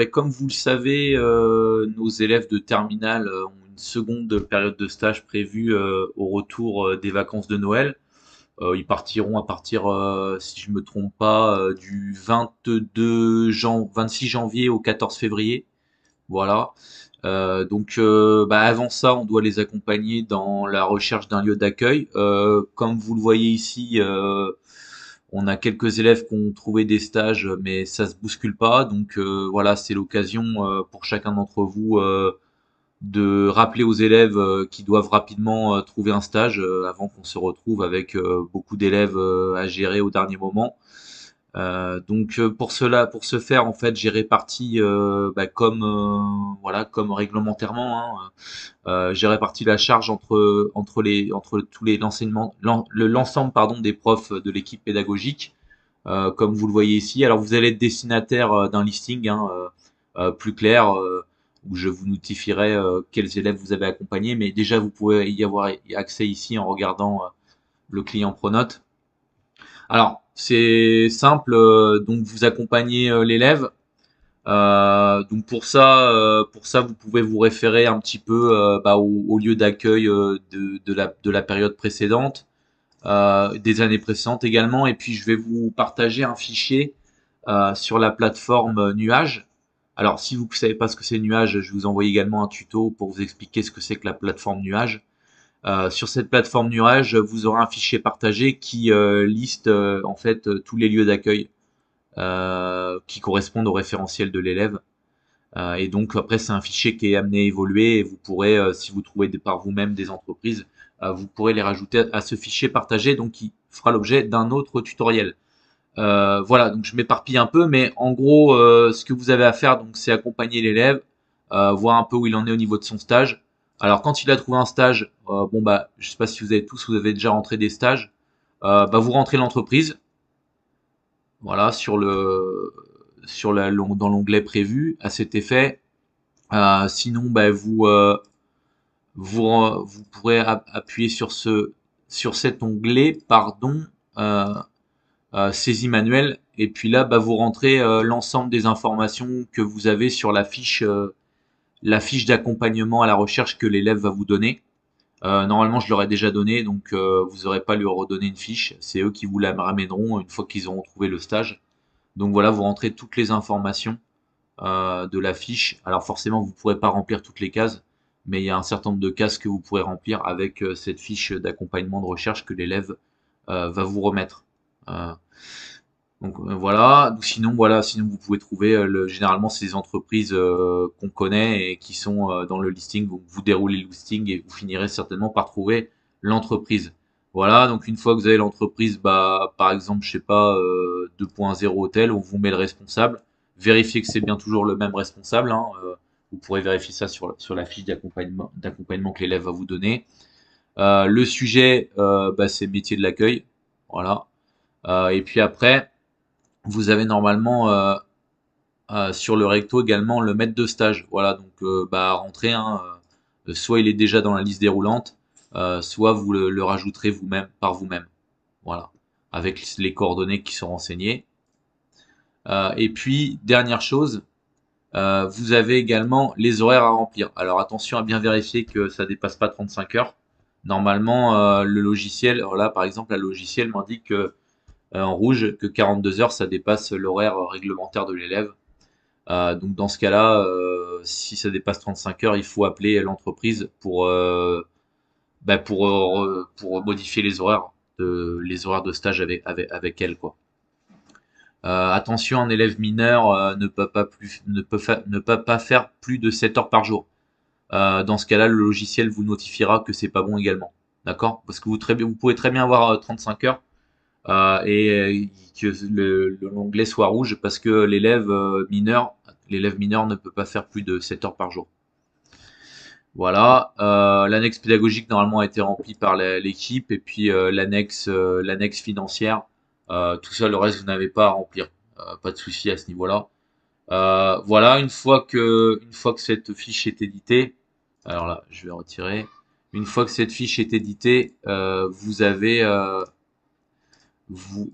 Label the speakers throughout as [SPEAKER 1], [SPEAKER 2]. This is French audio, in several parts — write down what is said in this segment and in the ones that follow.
[SPEAKER 1] comme vous le savez, nos élèves de terminale ont une seconde période de stage prévue au retour des vacances de Noël. Ils partiront à partir, si je me trompe pas, du 26 janvier au 14 février. Voilà. Avant ça, on doit les accompagner dans la recherche d'un lieu d'accueil. Comme vous le voyez ici, on a quelques élèves qui ont trouvé des stages, mais ça se bouscule pas. Donc voilà, c'est l'occasion pour chacun d'entre vous de rappeler aux élèves qui doivent rapidement trouver un stage avant qu'on se retrouve avec beaucoup d'élèves à gérer au dernier moment. Pour cela, pour ce faire, en fait, j'ai réparti comme voilà, comme réglementairement, hein, j'ai réparti la charge entre tous les l'enseignement, l'ensemble pardon des profs de l'équipe pédagogique, comme vous le voyez ici. Alors vous allez être destinataire d'un listing plus clair où je vous notifierai quels élèves vous avez accompagnés, mais déjà vous pouvez y avoir accès ici en regardant le client Pronote. Alors c'est simple, donc vous accompagnez l'élève. Donc pour ça, vous pouvez vous référer un petit peu au lieu d'accueil de la période précédente, des années précédentes également. Et puis je vais vous partager un fichier sur la plateforme Nuage. Alors si vous ne savez pas ce que c'est Nuage, je vous envoie également un tuto pour vous expliquer ce que c'est que la plateforme Nuage. Sur cette plateforme Nuage, vous aurez un fichier partagé qui liste en fait tous les lieux d'accueil qui correspondent au référentiel de l'élève. Et donc après c'est un fichier qui est amené à évoluer et vous pourrez, si vous trouvez par vous-même des entreprises, vous pourrez les rajouter à ce fichier partagé, donc qui fera l'objet d'un autre tutoriel. Voilà, donc je m'éparpille un peu, mais en gros, ce que vous avez à faire, donc, c'est accompagner l'élève, voir un peu où il en est au niveau de son stage. Alors, quand il a trouvé un stage, je sais pas si vous avez déjà rentré des stages, vous rentrez l'entreprise, voilà, dans l'onglet prévu à cet effet. Sinon, vous pourrez appuyer sur cet onglet, pardon, euh, saisie manuelle, et puis là, vous rentrez l'ensemble des informations que vous avez sur la fiche d'accompagnement à la recherche que l'élève va vous donner. Normalement, je leur ai déjà donné, donc vous n'aurez pas à lui redonner une fiche. C'est eux qui vous la ramèneront une fois qu'ils auront trouvé le stage. Donc voilà, vous rentrez toutes les informations de la fiche. Alors forcément, vous ne pourrez pas remplir toutes les cases, mais il y a un certain nombre de cases que vous pourrez remplir avec cette fiche d'accompagnement de recherche que l'élève va vous remettre. Euh, voilà. Sinon vous pouvez trouver généralement c'est des entreprises qu'on connaît et qui sont dans le listing. Donc vous déroulez le listing et vous finirez certainement par trouver l'entreprise. Voilà, donc une fois que vous avez l'entreprise, par exemple, je sais pas, 2.0 hôtel, on vous met le responsable. Vérifiez que c'est bien toujours le même responsable, hein, vous pourrez vérifier ça sur la fiche d'accompagnement que l'élève va vous donner. Le sujet, c'est métier de l'accueil. Voilà. Et puis après, vous avez normalement sur le recto également le maître de stage. Voilà, donc à rentrer, hein, soit il est déjà dans la liste déroulante, soit vous le rajouterez vous-même par vous-même. Voilà, avec les coordonnées qui sont renseignées. Et puis dernière chose, vous avez également les horaires à remplir. Alors attention à bien vérifier que ça dépasse pas 35 heures. Normalement, le logiciel, alors là par exemple, le logiciel m'indique en rouge que 42 heures ça dépasse l'horaire réglementaire de l'élève. Donc dans ce cas-là, si ça dépasse 35 heures, il faut appeler l'entreprise pour modifier les horaires de stage avec elle, quoi. Attention, un élève mineur ne peut pas faire plus de 7 heures par jour. Dans ce cas-là, le logiciel vous notifiera que c'est pas bon également. D'accord? Parce que vous pouvez très bien avoir 35 heures et que l'onglet soit rouge parce que l'élève mineur ne peut pas faire plus de 7 heures par jour. Voilà, l'annexe pédagogique normalement a été remplie par l'équipe et puis l'annexe financière, tout ça le reste vous n'avez pas à remplir, pas de souci à ce niveau-là. Voilà, une fois que cette fiche est éditée, alors là je vais retirer. Une fois que cette fiche est éditée, vous,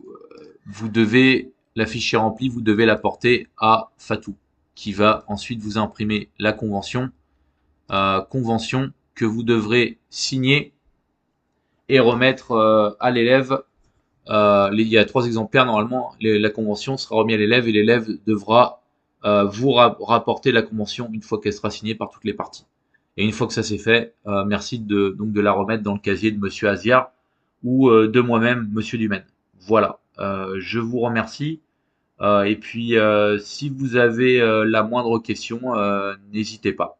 [SPEAKER 1] vous devez, la fiche est remplie, vous devez la porter à Fatou. qui va ensuite vous imprimer la convention, convention que vous devrez signer et remettre à l'élève. Il y a 3 exemplaires normalement. La convention sera remise à l'élève et l'élève devra vous rapporter la convention une fois qu'elle sera signée par toutes les parties. Et une fois que ça c'est fait, merci donc de la remettre dans le casier de Monsieur Aziar ou de moi-même, Monsieur Dumaine. Voilà. Je vous remercie. Et puis, si vous avez la moindre question, n'hésitez pas.